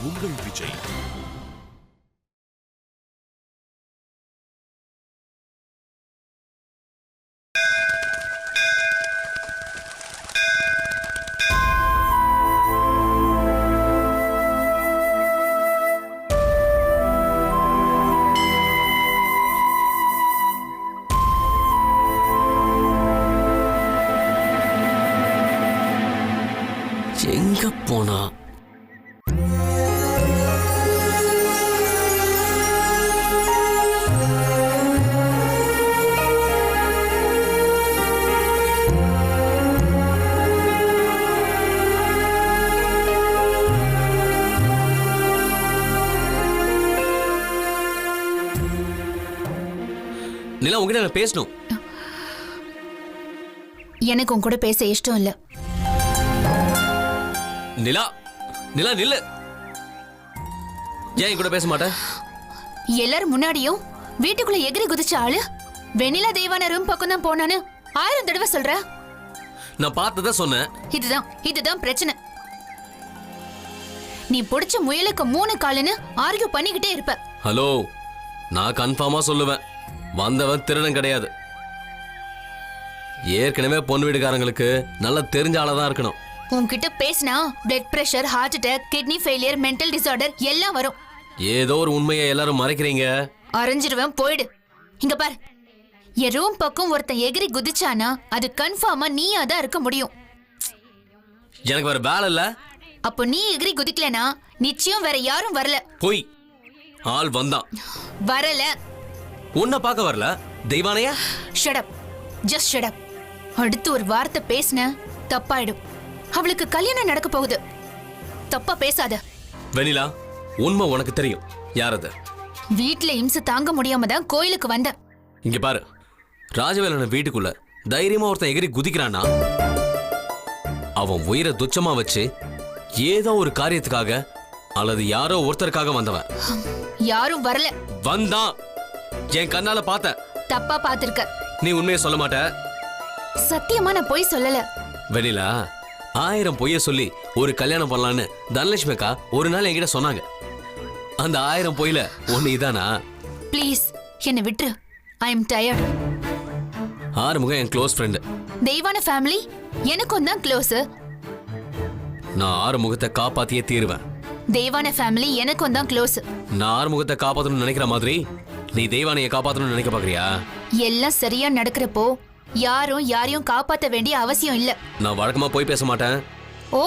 உங்கள் விஜய். எங்க போனா? நிலா, உங்ககிட்ட நான் பேசணும். எனக்கு உன் கூட பேச இஷ்டம் இல்ல. நிலா, நிலா நில்லு. ஏன் கூட பேச மாட்டேன்? எல்லாரும் முன்னாடியும் வீட்டுக்குள்ள எகிரி குதிச்ச ஆளு வெண்ணிலா தெய்வான ரூம் பக்கம் தான் போனான்னு 1000 தடவை சொல்ற. நான் பார்த்ததா சொன்னேன். இதுதான் பிரச்சனை. நீ புடிச்ச முயலுக்கு 3 காலுன்னு ஆர்கியூ பண்ணிக்கிட்டே இருப்ப. ஹலோ, நான் கன்ஃபார்மா சொல்லுவேன், வந்தவன் திருடன் கிடையாது. ஏற்கனவே பொண்ணு வீட்டுக்காரங்களுக்கு நல்லா தெரிஞ்ச ஆளதான் இருக்கணும். உன்கிட்ட பேசினா blood pressure, heart attack, kidney failure, mental disorder எல்லாம் வரும். ஏதோ ஒரு உண்மையை எல்லாரும் மறைக்கிறீங்க. அரைஞ்சிருவேன், போயிடு. இங்க பாரு, என் ரூம் பக்கம் ஒருத்தன் எகிரி குதிச்சானா அது கன்ஃபார்மா நீயா தான் இருக்க முடியும். எனக்கு வேற வேலை இல்ல. அப்போ நீ எகிரி குதிக்கலனா நிச்சயம் வேற யாரும் வரல. போய் ஆள் வந்தான். வரல. உன்னை பார்க்க வரல. தெய்வானையா? Shut up, just shut up. அடுத்து ஒரு வார்த்தை பேசின தப்பாயிடும். அவளுக்கு கல்யாணம் நடக்க போகுது. தப்பா பேசாத. வெண்ணிலா, உண்மை உனக்கு தெரியும். யார் அது? வீட்டுல இம்சை தாங்க முடியாம தான் கோயிலுக்கு வந்தேன். இங்க பாரு, ராஜவேலன வீட்டுக்குள்ள தைரியமா ஒருத்தன் எகிரி குதிக்கிறானா அவன் உயிரை துச்சமா வச்சு ஏதோ ஒரு காரியத்துக்காக அல்லது யாரோ ஒருத்தருக்காக வந்தவன். யாரும் வரல. வந்தான். என் கண்ணால பார்த்த. தப்பா பாத்திருக்க. நீ உண்மையை சொல்ல மாட்ட. சத்தியமா நான் போய் சொல்லல. வெண்ணிலா, 1000 பொய்ய சொல்லி ஒரு கல்யாணம் பண்ணலான்னு தனலட்சுமி அக்கா ஒரு நாள் என்கிட்ட சொன்னாங்க. அந்த 1000 பொய்ல ஒண்ணு இதானா? ப்ளீஸ் என்ன விட்டுரு. I am tired. ஆறுமுகம் என் க்ளோஸ் ஃப்ரெண்டு. தெய்வான ஃபேமிலி எனக்கும் தான் க்ளோஸ். நான் ஆறுமுகத்தை காப்பாத்தியே தீருவேன். தெய்வான ஃபேமிலி எனக்கும் தான் க்ளோஸ். நான் ஆறுமுகத்தை காப்பாத்தணும்னு நினைக்கிற மாதிரி நீ தெய்வானையை காப்பாத்தணும்னு நினைக்க பாக்குறியா? எல்லாம் சரியா நடக்கிறப்போ யாரும் யாரையும் காப்பாத்த வேண்டிய அவசியம் இல்ல. நான் வழக்கமா போய் பேச மாட்டேன். ஓ,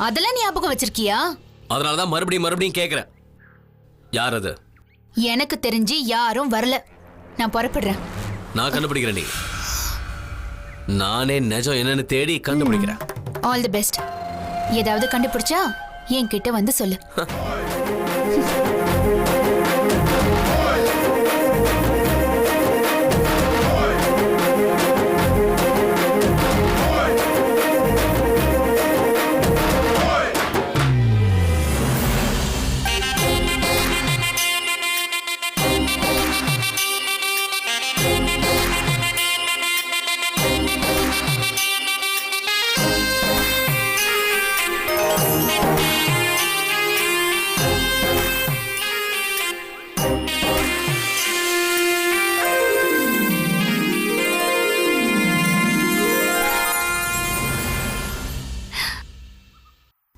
அதெல்லாம் ஞாபகம் வச்சிருக்கியா? அதனாலதான் மறுபடியும் கேக்குறேன். யார் அது? எனக்கு தெரிஞ்சு யாரும் வரல. நான் புறப்படுறேன். நான் கண்டுபிடிக்கிறேன். நீ நானே நிஜம் என்னன்னு தேடி கண்டுபிடிக்கிறேன். All the best. ஏதாவது கண்டுபிடிச்சா என்கிட்ட வந்து சொல்லு.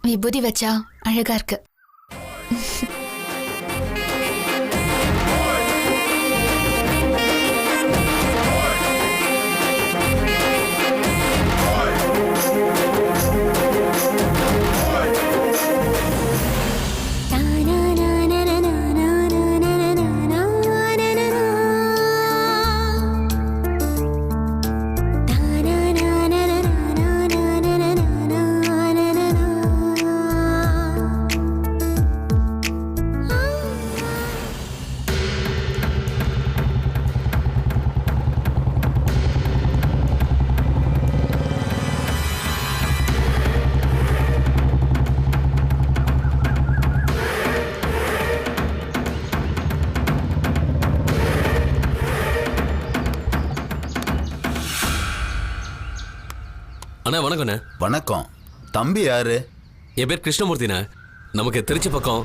விபூதி வச்சா அழகா இருக்கு. அண்ணா வணக்கண்ணே. வணக்கம். தம்பி யாரு? என் பேர் கிருஷ்ணமூர்த்திண்ணே. நமக்கு திருச்சி பக்கம்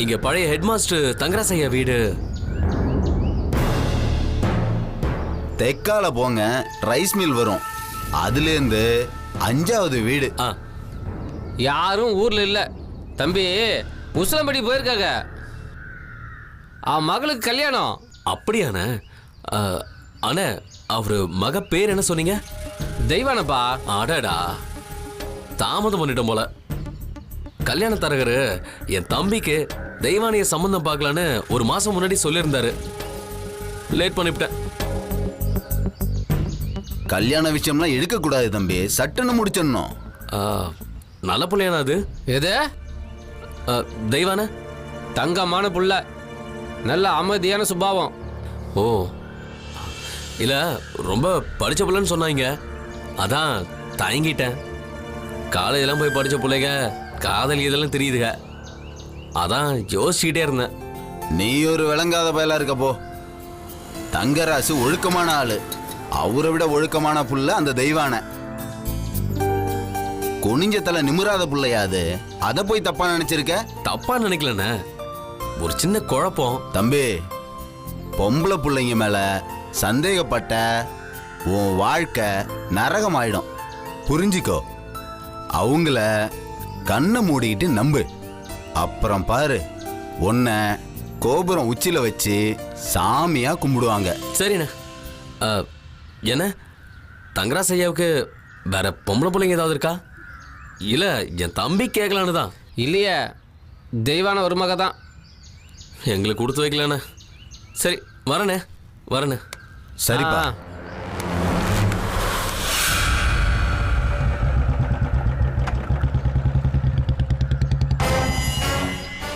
இங்க பழைய ஹெட்மாஸ்டர் தங்கராஜ் ஐயா வீடு. தெற்கால போங்க, ரைஸ் மில் வரும். அதுலேருந்து 5வது வீடு. யாரும் ஊர்ல இல்ல தம்பி, உசிலம்பட்டி போயிருக்காங்க. மகளுக்கு கல்யாணம். அப்படியாண்ணே? அண்ணே, அவரு மக பேர் என்ன சொன்னீங்க? தெய்வானப்பா. அடடா, தாமதம் பண்ணிட்டோம் போல. கல்யாண தரகரு என் தம்பிக்கு தெய்வானிய சம்பந்தம் பார்க்கலான்னு ஒரு மாசம் முன்னாடி சொல்லியிருந்தாரு. லேட் பண்ணிவிட்டேன். கல்யாண விஷயம்லாம் எடுக்கக்கூடாது தம்பி, சட்டுன்னு முடிச்சிடணும். நல்ல பிள்ளையானா அது? எது? தெய்வான தங்கமான புள்ள, நல்ல அமைதியான சுபாவம். ஓ இல்ல, ரொம்ப படிச்ச பிள்ளைன்னு சொன்னாங்க, அதான் தயங்கிட்டேன். காலேஜெல்லாம் போய் படிச்ச பிள்ளைங்க காதல் இதெல்லாம் தெரியுதுங்க, அதான் யோசிச்சுக்கிட்டே இருந்தேன். நீ ஒரு விளங்காத பயலா இருக்கப்போ. தங்கராசு ஒழுக்கமான ஆளு, அவரை விட ஒழுக்கமான புள்ள அந்த தெய்வான. குனிஞ்ச தலை நிமிராத புள்ளையாது, அதை போய் தப்பா நினைச்சிருக்க? தப்பா நினைக்கலண்ணே, ஒரு சின்ன குழப்பம். தம்பி, பொம்பளை பிள்ளைங்க மேல சந்தேகப்பட்ட உன் வாழ்க்கை நரகமாயிடும், புரிஞ்சிக்கோ. அவங்கள கண்ணை மூடிக்கிட்டு நம்பு, அப்புறம் பாரு உன்னை கோபுரம் உச்சில வச்சு சாமியா கும்பிடுவாங்க. சரிண்ணே. என்ன தங்கராஜ் ஐயாவுக்கு வேற பொம்பளை பிள்ளைங்க ஏதாவது இருக்கா? இல்ல என் தம்பி கேட்கலான்னு தான். இல்லையே, தெய்வான ஒரு மக தான். எங்களுக்கு கொடுத்து வைக்கலாண்ணே. சரி, வரண்ணே வரண்ணே. சரிப்பா.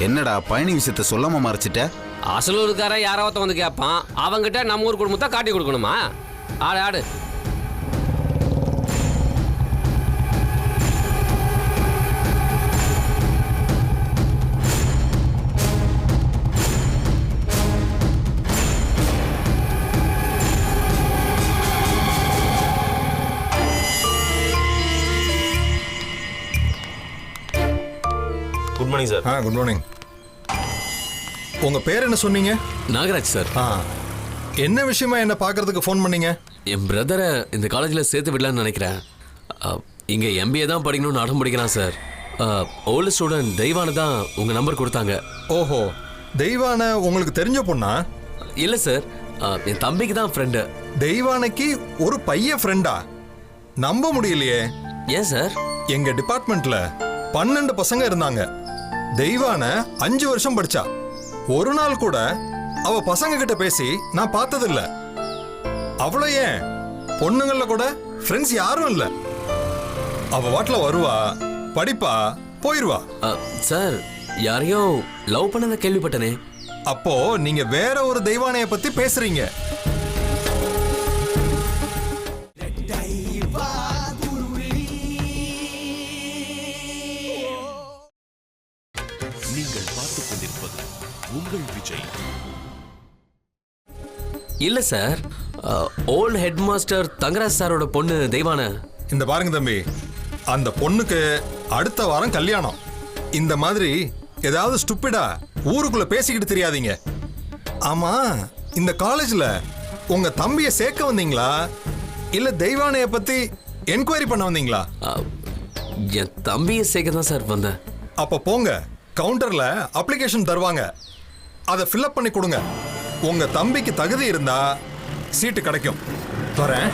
என்னடா பயணி விஷயத்த சொல்லாம மறைச்சிட்ட? அசலூருக்காரன் யாராவது வந்து கேட்பான், அவங்கிட்ட நம்ம ஊர் குடும்பத்தை காட்டி கொடுக்கணுமா? ஆடு ஆடு. Good morning sir. Good morning. உங்க பேர் என்ன சொன்னீங்க? நாகராஜ் சார். என்ன விஷயமா என்ன பார்க்கறதுக்கு ஃபோன் பண்ணீங்க? என் பிரதரை இந்த காலேஜில் சேர்த்து விடலான்னு நினைக்கிறேன். இங்கே எம்பிஏ தான் படிக்கணும்னு அடம் பிடிக்கிறான் சார். ஓல்டு ஸ்டூடெண்ட் தெய்வானு தான் உங்கள் நம்பர் கொடுத்தாங்க. ஓஹோ, தெய்வான உங்களுக்கு தெரிஞ்ச பொண்ணா? இல்லை சார், என் தம்பிக்கு தான் ஃப்ரெண்டு. தெய்வானைக்கு ஒரு பையன் ஃப்ரெண்டா? நம்ப முடியலையே. ஏன் சார்? எங்க டிபார்ட்மெண்ட்ல 12 பசங்க இருந்தாங்க. தெய்வான 5 வருஷம் படிச்சா. ஒரு நாள் கூட அவ பசங்க கிட்ட பேசி நான் பார்த்ததில்ல. அவ்வளோ ஏன், பொண்ணுங்கள கூட ஃப்ரெண்ட்ஸ் யாரும் இல்ல. அவ வாட்ல வருவா, படிப்பா, போயிருவா. சார், யாரையோ லவ் பண்ணத கேள்விப்பட்டனே. அப்போ நீங்க வேற ஒரு தெய்வானைய பத்தி பேசுறீங்க. நீங்கள் பார்த்துக் கொண்டிருப்பது உங்கள் விஜய். இல்ல sir, old head master Thangaraj சாரோட பொண்ணு தெய்வான. இந்த பாருங்க தம்பி, அந்த பொண்ணுக்கு அடுத்த வாரம் கல்யாணம். இந்த மாதிரி ஏதாவது ஸ்டூபிடா ஊருக்குள்ள பேசிக்கிட்டு தெரியாதீங்க. ஆமா, இந்த காலேஜ்ல உங்க தம்பிய சேர்க்க வந்தீங்களா இல்ல தெய்வானைய பத்தி என்கொயரி பண்ண வந்தீங்களா? என் தம்பியை சேர்க்க தான் சார் வந்தேன். அப்ப போங்க, கவுண்டர்ல அப்ளிகேஷன் தருவாங்க, அதை ஃபில்அப் பண்ணி கொடுங்க. உங்க தம்பிக்கு தகுதி இருந்தா சீட்டு கிடைக்கும். வரேன்.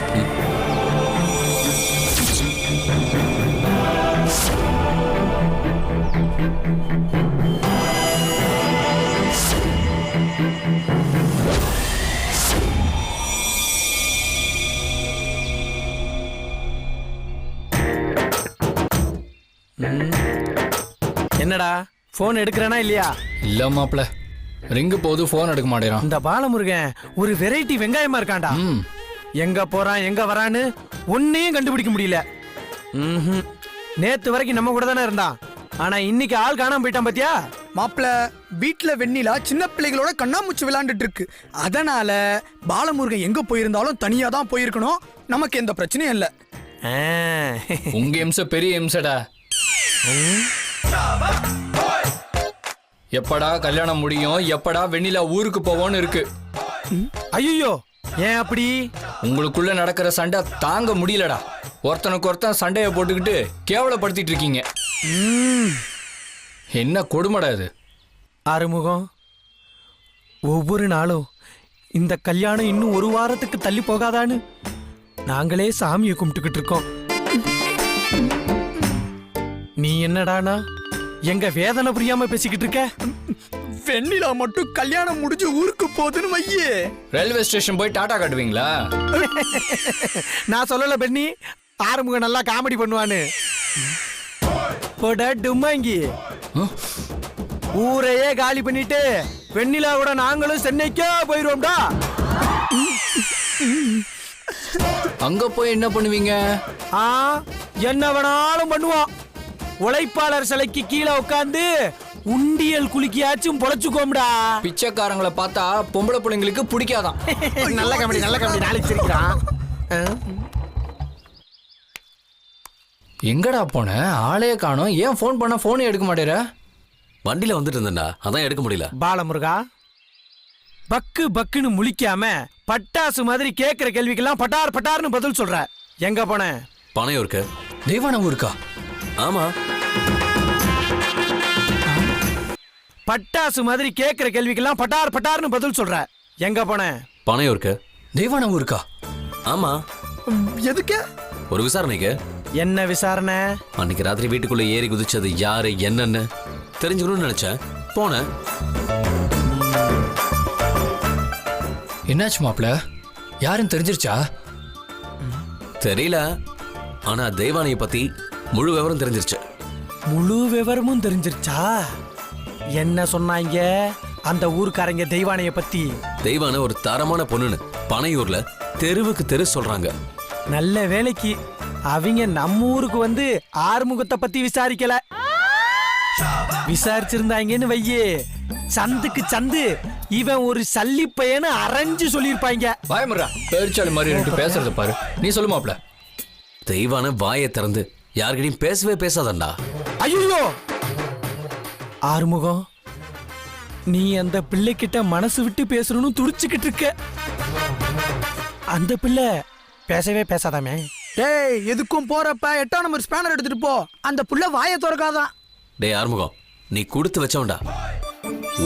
என்னடா போன் எடுக்கிறேனா இல்லையா? இல்ல மாப்ள, ரிங்கு போது போன் எடுக்க மாட்டேறான். இந்த பாலமுருகன் ஒரு வெரைட்டி வெங்காயமா இருக்கான்டா. எங்க போறான் எங்க வரான்னு ஒன்னையும் கண்டுபிடிக்க முடியல. நேத்து வரைக்கும் நம்ம கூட தானே இருந்தான், ஆனா இன்னைக்கு ஆள் காணாம போயிட்டான் பாத்தியா? மாப்பிள, வீட்டுல வெண்ணிலா சின்ன பிள்ளைகளோட கண்ணாமூச்சி விளையாண்டுட்டு இருக்கு. அதனால பாலமுருகன் எங்க போயிருந்தாலும் தனியா தான் போயிருக்கணும். நமக்கு எந்த பிரச்சனையும் இல்ல. உங்க எம்ச பெரிய எம்சடா. எப்படா கல்யாணம் முடியும், எப்படா வெண்ணிலா ஊருக்கு போவோன்னு இருக்கு. ஐயோ ஏன் அப்படி? உங்களுக்குள்ள நடக்கிற சண்டை தாங்க முடியலடா. ஒருத்தனுக்கு ஒருத்தன் சண்டையை போட்டுக்கிட்டு கேவலப்படுத்திட்டு இருக்கீங்க. என்ன கொடுமைடா இது. ஆறுமுகம், ஒவ்வொரு நாளும் இந்த கல்யாணம் இன்னும் ஒரு வாரத்துக்கு தள்ளி போகாதான்னு நாங்களே சாமியை கும்பிட்டுக்கிட்டு இருக்கோம். நீ என்னடானா எங்க வேதனை புரியாம பேசிக்கிட்டு இருக்க? வெண்ணிலா மட்டும் கல்யாணம் முடிஞ்சு ஊருக்கு போகுதுன்னு வையே. ரயில்வே ஸ்டேஷன் போய் டாடா காட்டுவீங்களா? நான் சொல்லல பெண்ணி, ஆறுமுகம் நல்லா காமெடி பண்ணுவான்னு. போடா டும்மாங்கி, ஊரையே காலி பண்ணிட்டு வெண்ணிலாவோட நாங்களும் சென்னைக்கே போயிருவோம்டா. அங்க போய் என்ன பண்ணுவீங்க? என்ன வேணாலும் பண்ணுவோம். உழைப்பாளர் சிலைக்கு கீழே உட்காந்து உண்டியல் குலுக்கியாச்சும் பொழைச்சுக்கோம்டா. பிச்சைக்காரங்களை பார்த்தா பொம்பளை பிள்ளைங்களுக்கு பிடிக்காதான். நல்ல காமெடி, நல்ல காமெடி. நாளைக்கு சிரிக்கிறான். எங்கடா போன? ஆளே காணோம். ஏன் ஃபோன் பண்ண ஃபோனே எடுக்க மாட்டேற? வண்டியில வந்துட்டு இருந்தேன்டா, அதான் எடுக்க முடியல. பாலமுருகா, பக்கு பக்குன்னு முழிக்காம பட்டாசு மாதிரி கேட்கிற கேள்விக்கெல்லாம் பட்டார் பட்டார்னு பதில் சொல்ற. எங்க போன? பனையூருக்கு. தெய்வான ஊருக்கா? ஆமா. பட்டாசு மாதிரி கேட்கிற கேள்விக்கெல்லாம் பட்டார் பட்டார்னு பதில் சொல்ற. எங்க போன? பனையூருக்கு. தெய்வான ஊருக்கா? ஆமா. எதுக்கு? ஒரு விசாரணைக்கு. என்ன விசாரணை? அன்னைக்கு ராத்திரி வீட்டுக்குள்ள ஏறி குதிச்சது யாரு என்னன்னு தெரிஞ்சுக்கணும்னு நினைச்சேன், போனேன். என்னாச்சு மாப்ள? யாருன்னு தெரிஞ்சிருச்சா? தெரியல, ஆனா தெய்வானைய பத்தி முழு விவரம் தெரிஞ்சிருச்சு. முழு விவரமும் தெரிஞ்சிருச்சா? என்ன சொன்னாங்க அந்த ஊருக்காரங்க தெய்வானைய பத்தி? தெய்வான ஒரு தரமான பொண்ணுன்னு பனையூர்ல தெருவுக்கு தெரு சொல்றாங்க. நல்ல வேலைக்கு அவங்க நம்ம ஊருக்கு வந்து ஆறுமுகத்தை பத்தி விசாரிக்கல. விசாரிச்சிருந்தாங்கன்னு வையே, சந்துக்கு சந்து இவன் ஒரு சல்லி பையன்னு அரைஞ்சு சொல்லியிருப்பாங்க. பயமுறா பேர்ச்சாலி மாதிரி இருக்கு பேசுறத பாரு. நீ சொல்லு மாப்ள. தெய்வான வாயை திறந்து யார்கிட்டயும் பேசவே பேசாதண்டா. ஐயோ ஆறுமுகம், நீ அந்த பிள்ளைகிட்ட மனசு விட்டு பேசணும்னு துடிச்சுக்கிட்டு இருக்க. அந்த பிள்ளை பேசவே பேசாதாமே. ஏய், எதுக்கும் போறப்ப 8ஆம் நம்பர் ஸ்பேனர் எடுத்துட்டு போ. அந்த புள்ள வாயை திறக்காதான். டேய் ஆறுமுகம், நீ கொடுத்து வச்சவன்டா.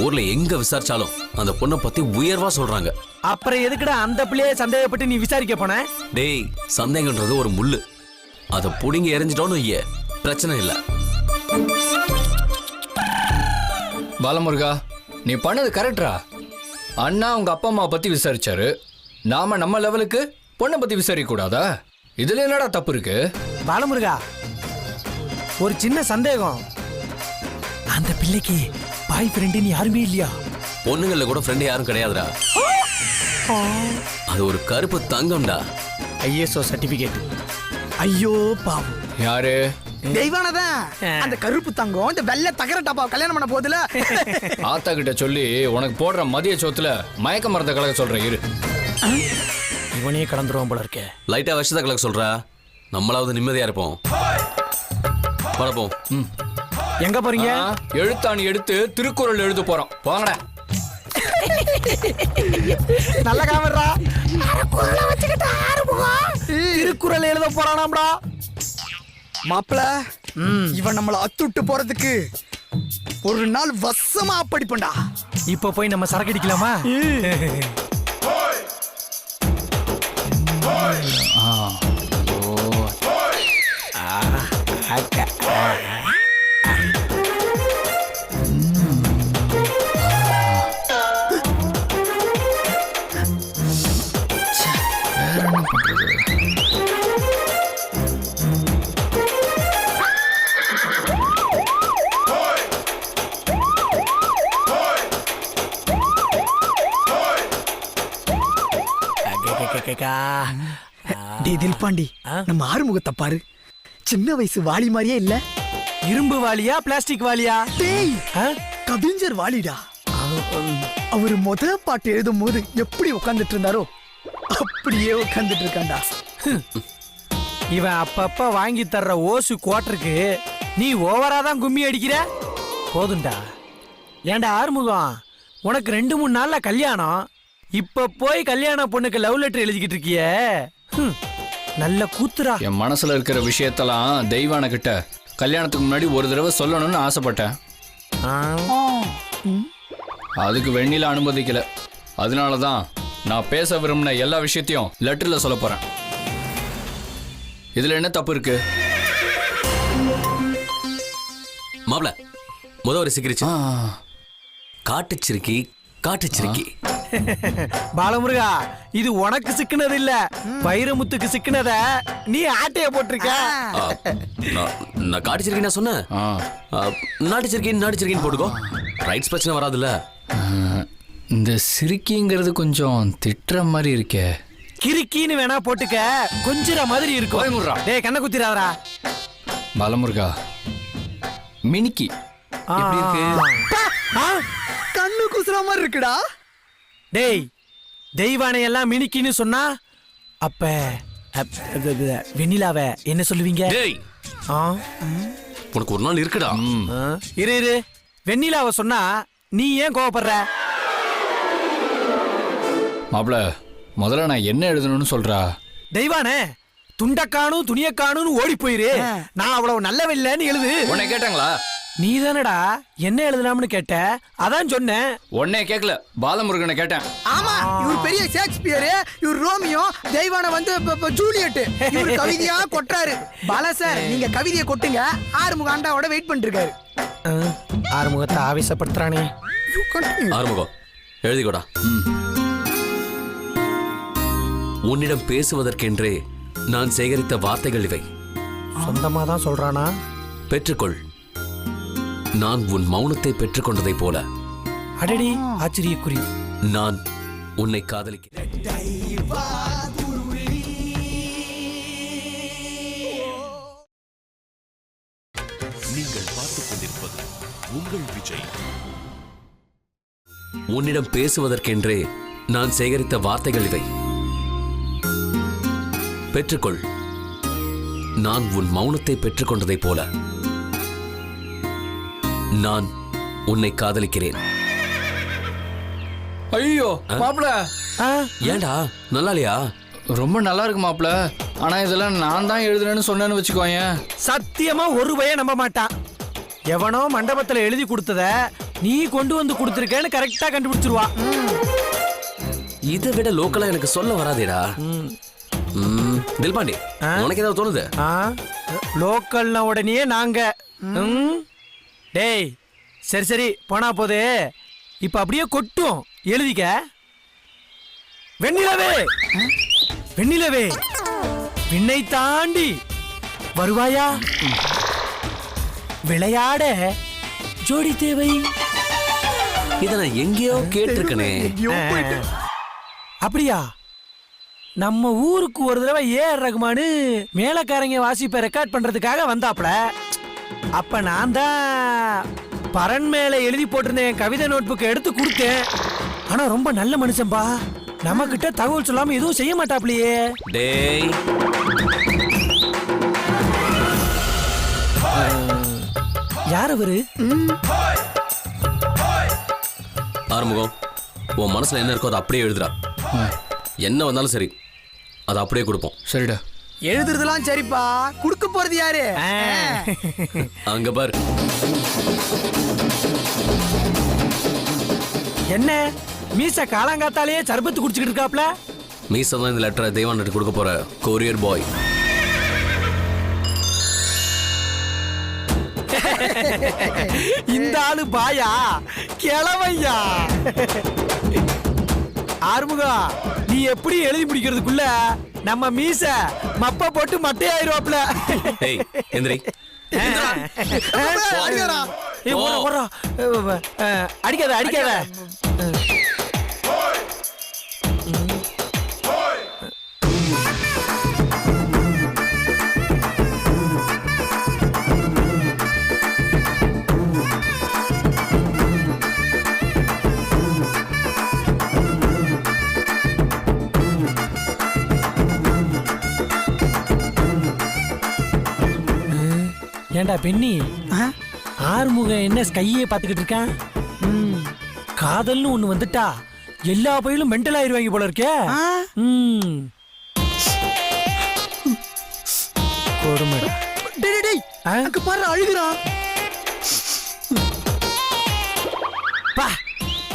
ஊர்ல எங்க விசாரிச்சாலும் அந்த பொண்ணை பத்தி உயர்வா சொல்றாங்க. அப்புறம் எதுக்குடா அந்த பிள்ளைய சந்தேகப்பட்டு நீ விசாரிக்க போன? டேய், சந்தேகன்றது ஒரு முள்ளு. அதை புடிங்கி எரிஞ்சிட்டோன்னு பிரச்சனை இல்லை. பாலமுருகா, நீ பண்ணது கரெக்டா? அண்ணா உங்க அப்பா அம்மா பத்தி விசாரிச்சாரு. நாம நம்ம லெவலுக்கு பொண்ணை பத்தி விசாரிக்க கூடாதா? இதுல என்னடா தப்பு இருக்கு? பாலமுருகா, ஒரு சின்ன சந்தேகம். அந்த பிள்ளைக்கு பாய் ஃப்ரெண்டுன்னு யாருமே இல்லையா? பொண்ணுங்கள கூட ஃப்ரெண்டு யாரும் கிடையாதுடா. அது ஒரு கருப்பு தங்கம்டா. ISO certificate. ஐயோ பாவம். யாரு? தெய்வானதான். அந்த கருப்பு தங்கம் இந்த வெள்ளை தகர டப்பா கல்யாணம் பண்ண போதுல. ஆத்தா கிட்ட சொல்லி உனக்கு போடுற மதிய சோத்துல மயக்க மரத்தை கலக்க சொல்றேன் இரு. இவனே கடந்துருவான் போல இருக்கே. லைட்டா விஷத்தை கலக்க சொல்றா, நம்மளாவது நிம்மதியா இருப்போம். பரப்போம். எங்க போறீங்க? எழுத்தாணி எடுத்து திருக்குறள் எழுத போறோம். போங்கடா. நல்ல காமெரா. திருக்குறள் எழுத போறானாம்டா மாப்பிள. இவன் நம்மள அத்துட்டு போறதுக்கு ஒரு நாள் வசமா படிப்பண்டா. இப்ப போய் நம்ம சரக்கு அடிக்கலாமா? தில்பாண்டி, நம்ம ஆறுமுகத்தை பாரு. சின்ன வயசு வாலி மாதிரியே இல்ல. இரும்பு வாலியா பிளாஸ்டிக் வாலியா? டேய், கவிஞர் வாலிடா. அவரு முத பாட்டு எழுதும் போது எப்படி உட்கார்ந்துட்டு இருந்தாரோ அப்படியே உட்கார்ந்துட்டு இருக்காண்டா. இவன் அப்பப்ப வாங்கி தர்ற ஓசு குவார்டருக்கு நீ ஓவரா தான் கும்மி அடிக்கிற. போதுண்டா, ஏன்டா ஆறுமுகம், உனக்கு 2-3 நாள்ல கல்யாணம். இப்ப போய் கல்யாண பொண்ணுக்கு லவ் லெட்டர் எழுதிக்கிட்டு இருக்கியே. நல்ல கூத்துரா. என் மனசுல இருக்கிற விஷயத்தெல்லாம் தெய்வான கிட்ட கல்யாணத்துக்கு முன்னாடி ஒரு தடவை சொல்லணும்னு ஆசைப்பட்டேன். அதுக்கு வெண்ணில அனுமதிக்கல. அதனால தான் நான் பேச விரும்பின எல்லா விஷயத்தையும் லெட்டர்ல சொல்ல போறேன். இதுல என்ன தப்பு இருக்கு? மாப்ள முத ஒரு சிக்கிரிச்சு. காட்டுச்சிருக்கி காட்டுச்சிருக்கி. பாலமுருகா, இது உனக்கு சிக்கினது இல்ல, வைரமுத்துக்கு சிக்கினத நீ ஆட்டைய போட்டிருக்க. நான் காட்டுச்சிருக்கி நான் சொன்னேன். நாட்டுச்சிருக்கின்னு போட்டுக்கோ. ரைட்ஸ் பிரச்சனை வராதுல்ல. இந்த சிரிக்கிங்கிறது கொஞ்சம் திட்டுற மாதிரி இருக்கே. கிறுக்கின்னு வேணா போட்டுக்க, கொஞ்சிற மாதிரி இருக்கும். டேய் கண்ண குத்திராதரா. பாலமுருகா, மினிக்கி எப்படி இருக்கு? கண்ணு குசுற மாதிரி இருக்குடா. டேய், தெய்வானை எல்லாம் மினிக்கின்னு சொன்னா அப்ப வெண்ணிலாவ என்ன சொல்லுவீங்க? டேய், உனக்கு ஒரு நாள் இருக்குடா. இரு, வெண்ணிலாவ சொன்னா நீ ஏன் கோவப்படுற? மாப்ள, முதல்ல நான் என்ன எழுதணும்னு சொல்றா. தெய்வானே, துண்டக்கானும் துணியக்கானும் ஓடி போயிரு. நான் அவ்வளவு நல்லவில்லைன்னு எழுது. உன்னை கேட்டாங்களா? நீ தானடா என்ன எழுதலாம்னு கேட்ட, அதான் சொன்னேன். உன்னை கேட்கல, பாலமுருகனை கேட்டேன். ஆமா, இவர் பெரிய ஷேக்ஸ்பியர், இவர் ரோமியோ, தெய்வான வந்து ஜூலியட். இவர் கவிதையா கொட்டுறாரு. பாலா சார், நீங்க கவிதையை கொட்டுங்க. ஆறுமுக ஆண்டாவோட வெயிட் பண்ணிட்டு இருக்காரு. ஆறுமுகத்தை ஆவேசப்படுத்துறானே. ஆறுமுகம் எழுதிக்கோடா. உன்னிடம் பேசுவதற்கென்றே நான் சேகரித்த வார்த்தைகள் இவை. சொந்தமா தான் சொல்றானா? பெற்றுக்கொள். நான் உன் மௌனத்தை பெற்றுக்கொண்டதை போல. அடடி, ஆச்சரியக்குறி. நான் உன்னை காதலிக்கிறேன். நீங்கள் பார்த்துக் கொண்டிருப்பது உங்கள் விஜய். உன்னிடம் பேசுவதற்கென்றே நான் சேகரித்த வார்த்தைகள் இவை. பெற்றுக்கொள். நான் உன் மௌனத்தை பெற்றுக்கொண்டதை போல. நான் உன்னை காதலிக்கிறேன். ஐயோ மாப்ள, ஏண்டா நல்லா இல்லையா? ரொம்ப நல்லா இருக்கு மாப்ள. ஆனா இதெல்லாம் நான் தான் எழுதுறேன்னு சொன்னேன்னு வச்சுக்கோங்க. சத்தியமா ஒரு பையன் நம்ப மாட்டான். எவனோ மண்டபத்துல எழுதி கொடுத்தத நீ கொண்டு வந்து கொடுத்திருக்கேன்னு கரெக்டா கண்டுபிடிச்சிருவா. இதை விட லோக்கலா எனக்கு சொல்ல வராதேடா. தில்பாண்டி, உனக்கு ஏதாவது தோணுது? லோக்கல்னா உடனே நாங்க. டேய், சரி போனா போது. இப்ப அப்படியே கொட்டும், எழுதிக்க. வெண்ணிலவே, வெண்ணிலவே, விண்ணை தாண்டி வருவாயா? விளையாட ஜோடி தேவை. இத நான் எங்கேயோ கேட்டிருக்கனே. அப்படியா? நம்ம ஊருக்கு ஒரு தடவை ஏஆர் ரகுமானு மேலக்காரங்க வாசிப்பை ரெக்கார்ட் பண்றதுக்காக வந்தாப்ல. அப்ப நான் தான் பரன் மேல எழுதி போட்டிருந்தேன் கவிதை நோட் புக் எடுத்து கொடுத்தேன். ஆனா ரொம்ப நல்ல மனுஷன்பா. நம்ம கிட்ட தகவல் சொல்லாம எதுவும் செய்ய மாட்டாப்லையே. டேய், யார் அவரு? ஆறுமுகம், உன் மனசுல என்ன இருக்கோ அதை அப்படியே எழுதுறா. என்ன வந்தாலும் சரி, அதை அப்படியே கொடுப்போம். சரிடா. எழுதுறதெல்லாம் சரிப்பா, குடுக்க போறது யாரு? அங்க பாரு. என்ன மீச காலாங்காத்தாலேயே சர்பத்து குடிச்சுக்கிட்டு இருக்காப்ல? மீச தான் இந்த லெட்டரை தெய்வான்கிட்ட கொடுக்க போற கொரியர் பாய். இந்த ஆளு பாயா கிளவையா? ஆறுமுகா, நீ எப்படி எழுதி முடிக்கிறதுக்குள்ள நம்ம மீச மப்ப போட்டு மட்டையாயிருவாப்ல. ஏய், எந்திரி. அடிக்காத அடிக்காத. ஏண்டா பெண்ணி, ஆறுமுகம் என்ன கையே பார்த்துக்கிட்டு இருக்கான்? காதல்னு ஒண்ணு வந்துட்டா எல்லா பையிலும் மென்டல் ஆயிருவாங்க போல இருக்கே. ம். கொடுமைடா. டேய் டேய், டேய் அங்க பாரு அழுகுறான்.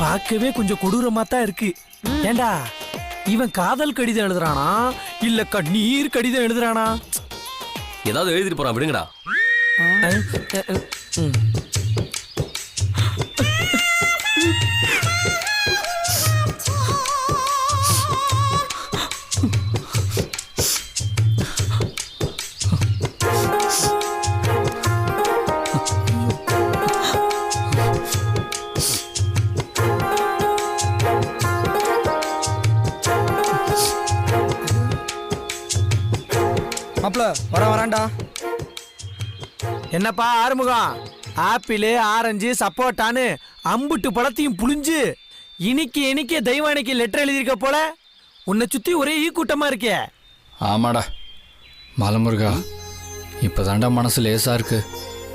பார்க்கவே கொஞ்சம் கொடூரமா தான் இருக்கு. ஏண்டா இவன் காதல் கடிதம் எழுதுறானா இல்ல கண்ணீர் கடிதம் எழுதுறானா? ஏதாவது எழுதிட்டு போறான், விடுங்கடா. மாப்ள வரான்டா. என்னப்பா ஆறுமுகம், ஆப்பிள் ஆரஞ்சு சப்போட்டான்னு அம்புட்டு பழத்தையும் புளிஞ்சு இனிக்க தெய்வானைக்கு லெட்டர் எழுதியிருக்க போல. உன்னை சுத்தி ஒரே ஈ கூட்டமா இருக்கே. ஆமாடா பாலமுருகா, இப்போதாண்டா மனசு லேசா இருக்கு.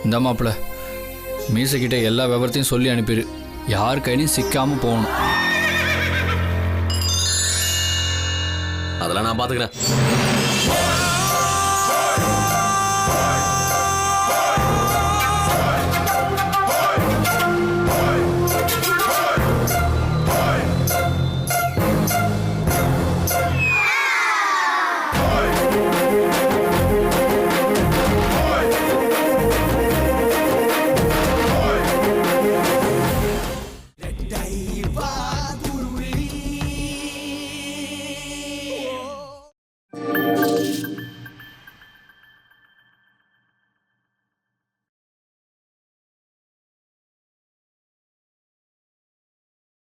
இந்த மாப்பிள்ள மீசைக்கிட்ட எல்லா விவரத்தையும் சொல்லி அனுப்பிடு. யார் கையிலையும் சிக்காம போகணும். அதெல்லாம் நான் பாத்துக்கிறேன்.